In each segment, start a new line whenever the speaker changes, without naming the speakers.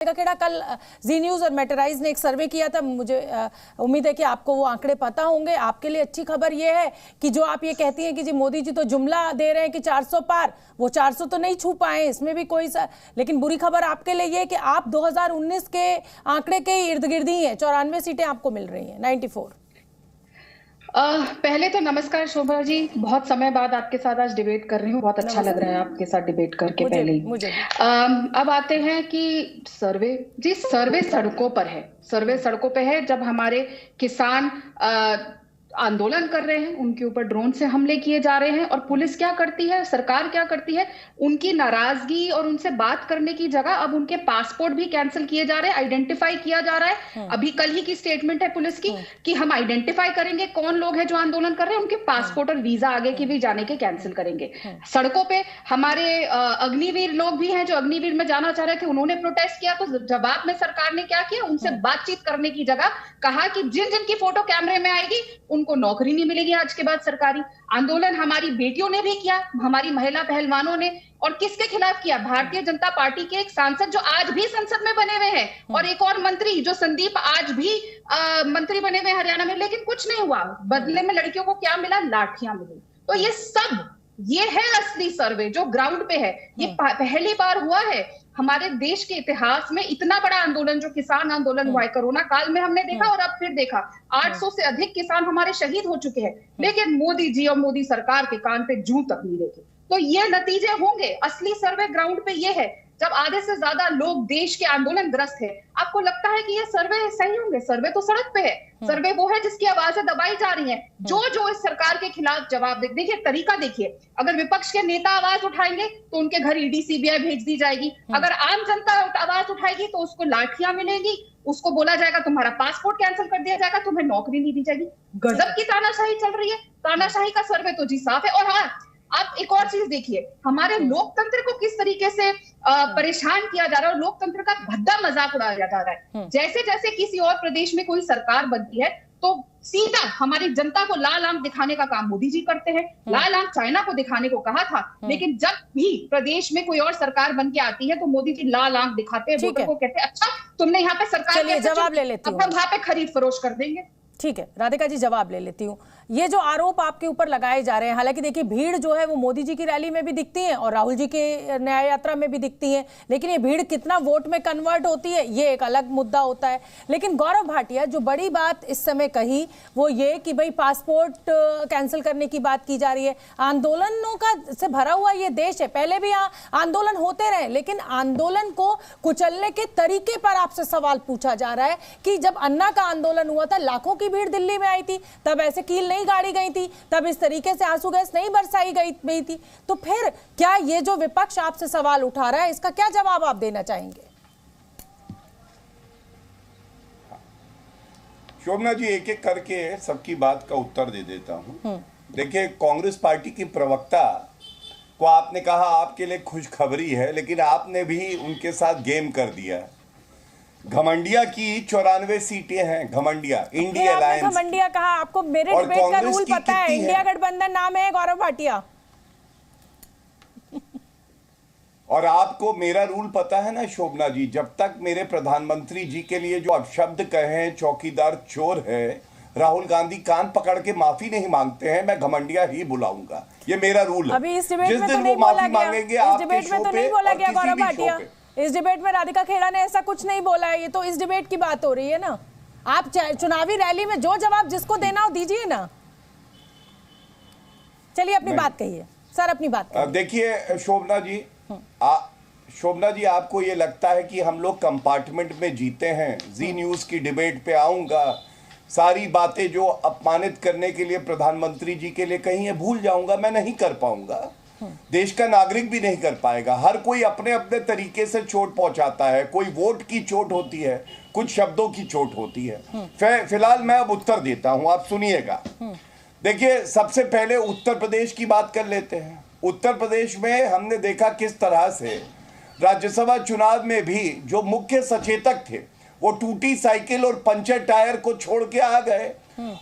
का खेड़ा कल जी न्यूज और मेटराइज ने एक सर्वे किया था। मुझे उम्मीद है कि आपको वो आंकड़े पता होंगे। आपके लिए अच्छी खबर ये है कि जो आप ये कहती हैं कि जी मोदी जी तो जुमला दे रहे हैं कि 400 पार, वो 400 तो नहीं छू पाए, इसमें भी कोई लेकिन बुरी खबर आपके लिए ये कि आप 2019 के आंकड़े के इर्द गिर्द ही हैं। 94 सीटें आपको मिल रही हैं, 94।
पहले तो नमस्कार शोभा जी, बहुत समय बाद आपके साथ आज डिबेट कर रही हूँ, बहुत अच्छा लग रहा है आपके साथ डिबेट करके। पहले ही अब आते हैं कि सर्वे सड़कों पर है, सर्वे सड़कों पे है। जब हमारे किसान आंदोलन कर रहे हैं, उनके ऊपर ड्रोन से हमले किए जा रहे हैं, और पुलिस क्या करती है, सरकार क्या करती है, उनकी नाराजगी और उनसे बात करने की जगह अब उनके पासपोर्ट भी कैंसिल किए जा रहे हैं, आइडेंटिफाई किया जा रहा है। अभी कल ही की स्टेटमेंट है पुलिस की कि हम आइडेंटिफाई करेंगे कौन लोग हैं जो आंदोलन कर रहे हैं, उनके पासपोर्ट और वीजा आगे के भी जाने के कैंसिल करेंगे। सड़कों पे हमारे अग्निवीर लोग भी हैं जो अग्निवीर में जाना चाह रहे थे, उन्होंने प्रोटेस्ट किया। तो जवाब में सरकार ने क्या किया, उनसे बातचीत करने की जगह कहा कि जिन जिन की फोटो कैमरे में आएगी उनको नौकरी नहीं मिलेगी आज के बाद सरकारी। आंदोलन हमारी बेटियों ने भी किया, हमारी महिला पहलवानों ने, और किसके खिलाफ किया, भारतीय जनता पार्टी के एक सांसद जो आज भी संसद में बने हुए हैं, और एक और मंत्री जो संदीप आज भी मंत्री बने हुए हरियाणा में, लेकिन कुछ नहीं हुआ। बदले में लड़कियों को क्या मिला, लाठियां मिली। तो ये है असली सर्वे जो ग्राउंड पे है। ये पहली बार हुआ है हमारे देश के इतिहास में इतना बड़ा आंदोलन, जो किसान आंदोलन हुआ है कोरोना काल में, हमने देखा और अब फिर देखा 800 से अधिक किसान हमारे शहीद हो चुके हैं, लेकिन मोदी जी और मोदी सरकार के कान पे जूं तक नहीं रखे। तो ये नतीजे होंगे। असली सर्वे ग्राउंड पे ये है, जब आधे से ज्यादा लोग देश के आंदोलन ग्रस्त है। आपको लगता है कि ये सर्वे सही होंगे? सर्वे तो सड़क पे है, सर्वे वो है जिसकी आवाजें दबाई जा रही हैं, जो इस सरकार के खिलाफ जवाब देखिए, तरीका देखिए। अगर विपक्ष के नेता आवाज उठाएंगे तो उनके घर ईडी सीबीआई भेज दी जाएगी। अगर आम जनता आवाज उठाएगी तो उसको लाठियां मिलेगी, उसको बोला जाएगा तुम्हारा पासपोर्ट कैंसिल कर दिया जाएगा, तुम्हें नौकरी नहीं दी जाएगी। गजब की तानाशाही चल रही है। तानाशाही का सर्वे तो जी साफ है। और हाँ, आप एक और चीज देखिए, हमारे लोकतंत्र को किस तरीके से परेशान किया जा रहा है और लोकतंत्र का भद्दा मजाक उड़ाया जा रहा है। जैसे जैसे किसी और प्रदेश में कोई सरकार बनती है तो सीधा हमारी जनता को लाल आंख दिखाने का काम मोदी जी करते हैं। लाल आंख चाइना को दिखाने को कहा था, लेकिन जब भी प्रदेश में कोई और सरकार बन के आती है तो मोदी जी लाल आंख दिखाते हैं, वोटर को कहते हैं अच्छा तुमने यहाँ पे सरकार,
जवाब ले लेती हूँ,
अब हम वहां पे खरीद फरोख्त कर देंगे।
ठीक है राधिका जी, जवाब ले लेती हूँ। ये जो आरोप आपके ऊपर लगाए जा रहे हैं, हालांकि देखिए भीड़ जो है वो मोदी जी की रैली में भी दिखती है और राहुल जी के न्याय यात्रा में भी दिखती है, लेकिन ये भीड़ कितना वोट में कन्वर्ट होती है ये एक अलग मुद्दा होता है। लेकिन गौरव भाटिया, जो बड़ी बात इस समय कही वो ये कि भाई पासपोर्ट कैंसिल करने की बात की जा रही है। आंदोलनों का से भरा हुआ ये देश है, पहले भी आंदोलन होते रहे, लेकिन आंदोलन को कुचलने के तरीके पर आपसे सवाल पूछा जा रहा है कि जब अन्ना का आंदोलन हुआ था, लाखों की भीड़ दिल्ली में आई थी, तब ऐसे कील नहीं गाड़ी गई थी, तब इस तरीके से आंसू गैस नहीं बरसाई गई थी। तो फिर क्या ये जो विपक्ष आपसे सवाल उठा रहा है, इसका क्या जवाब आप देना चाहेंगे?
शोभना जी, एक एक करके सबकी बात का उत्तर दे देता हूं। देखिए, कांग्रेस पार्टी की प्रवक्ता को आपने कहा आपके लिए खुशखबरी है, लेकिन आपने भी उनके साथ गेम कर दिया। घमंडिया की 94 सीटें हैं। घमंडिया, इंडिया अलायंस।
घमंडिया कहा, आपको मेरे डिबेट का रूल पता है, इंडिया गठबंधन नाम है गौरव भाटिया।
और आपको मेरा रूल पता है ना शोभना जी, जब तक मेरे प्रधानमंत्री जी के लिए जो अपशब्द कहे चौकीदार चोर है, राहुल गांधी कान पकड़ के माफी नहीं मांगते हैं, मैं घमंडिया ही बुलाऊंगा। ये मेरा रूल है।
अभी इस डिबेट में तो नहीं बोला गया, इस डिबेट में तो नहीं बोला गया गौरव भाटिया। इस डिबेट में राधिका खेड़ा ने ऐसा कुछ नहीं बोला है। ये तो इस डिबेट की बात हो रही है ना। आप चुनावी रैली में जो जवाब जिसको देना हो दीजिए ना। चलिए अपनी बात कहिए सर, अपनी बात।
देखिए शोभना जी, आपको ये लगता है कि हम लोग कंपार्टमेंट में जीते हैं? जी न्यूज की डिबेट पे आऊंगा, सारी बातें जो अपमानित करने के लिए प्रधानमंत्री जी के लिए कहीं है भूल जाऊंगा। मैं नहीं कर पाऊंगा, देश का नागरिक भी नहीं कर पाएगा। हर कोई अपने अपने तरीके से चोट पहुंचाता है। कोई वोट की चोट होती है, कुछ शब्दों की चोट होती है। फिलहाल मैं अब उत्तर देता हूं, आप सुनिएगा। देखिए, सबसे पहले उत्तर प्रदेश की बात कर लेते हैं। उत्तर प्रदेश में हमने देखा किस तरह से राज्यसभा चुनाव में भी जो मुख्य सचेतक थे वो टूटी साइकिल और पंचर टायर को छोड़ के आ गए।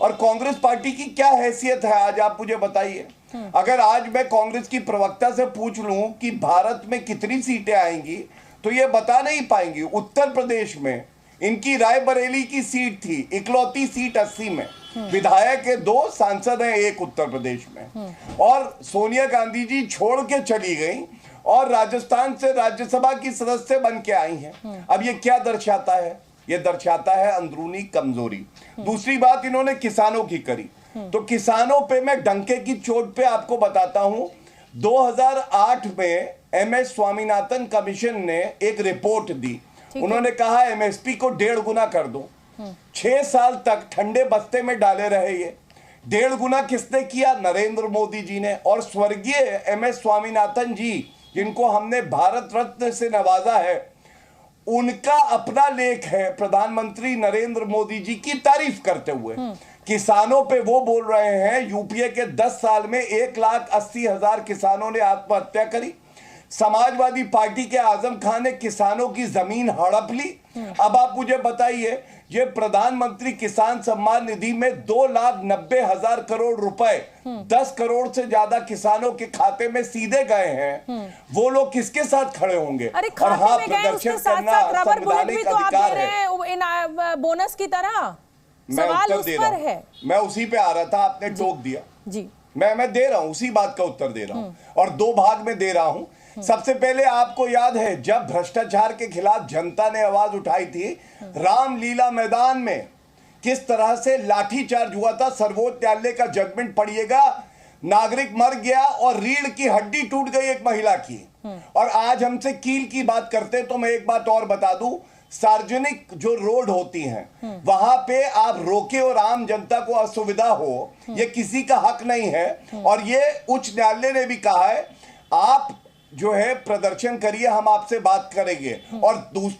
और कांग्रेस पार्टी की क्या हैसियत है आज, आप मुझे बताइए। अगर आज मैं कांग्रेस की प्रवक्ता से पूछ लूं कि भारत में कितनी सीटें आएंगी, तो ये बता नहीं पाएंगी। उत्तर प्रदेश में इनकी रायबरेली की सीट थी, इकलौती सीट 80 में, विधायक के 2, सांसद हैं 1 उत्तर प्रदेश में, और सोनिया गांधी जी छोड़ के चली गई और राजस्थान से राज्यसभा की सदस्य बन के आई हैं। अब ये क्या दर्शाता है? ये दर्शाता है अंदरूनी कमजोरी। दूसरी बात इन्होंने किसानों की करी, तो किसानों पे मैं डंके की चोट पे आपको बताता हूं। 2008 में MS स्वामीनाथन कमीशन ने एक रिपोर्ट दी। उन्होंने कहा MSP को 1.5 गुना कर दो। 6 साल तक ठंडे बस्ते में डाले रहे ये। 1.5 गुना किसने किया? नरेंद्र मोदी जी ने। और स्वर्गीय MS स्वामीनाथन जी, जिनको हमने भारत रत्न से नवाजा है, उनका अपना लेख है प्रधानमंत्री नरेंद्र मोदी जी की तारीफ करते हुए। किसानों पे वो बोल रहे हैं यूपीए के 10 साल में 1,80,000 किसानों ने आत्महत्या करी। समाजवादी पार्टी के आजम खान ने किसानों की जमीन हड़प ली। अब आप मुझे बताइए, ये प्रधानमंत्री किसान सम्मान निधि में 2,90,000 करोड़ रुपए 10 करोड़ से ज्यादा किसानों के खाते में सीधे गए हैं। वो लोग किसके साथ खड़े होंगे?
अरे खाते में गए, उसके साथ-साथ रबर बुलेट भी तो आप दे रहे हैं इन बोनस की तरह। सवाल उस पर है।
मैं उसी पे आ रहा था, आपने टोक दिया
जी।
मैं दे रहा हूं, उसी बात का उत्तर दे रहा हूं और 2 भाग में दे रहा हूं। सबसे पहले आपको याद है जब भ्रष्टाचार के खिलाफ जनता ने आवाज उठाई थी, रामलीला मैदान में किस तरह से लाठीचार्ज हुआ था। सर्वोच्च न्यायालय का जजमेंट पढ़िएगा, नागरिक मर गया और रीढ़ की हड्डी टूट गई एक महिला की। और आज हमसे कील की बात करते, तो मैं एक बात और बता दूं, सार्वजनिक जो रोड होती हैं वहां पे आप रोके और आम जनता को असुविधा हो, ये किसी का हक नहीं है। और ये उच्च न्यायालय ने भी कहा है, आप जो है प्रदर्शन करिए, हम आपसे बात करेंगे। और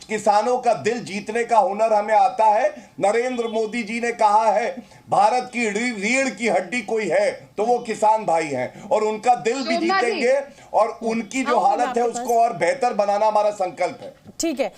किसानों का दिल जीतने का हुनर हमें आता है। नरेंद्र मोदी जी ने कहा है भारत की रीढ़ की हड्डी कोई है तो वो किसान भाई हैं, और उनका दिल भी जीतेंगे और उनकी जो हालत है उसको और बेहतर बनाना हमारा संकल्प है।
ठीक है।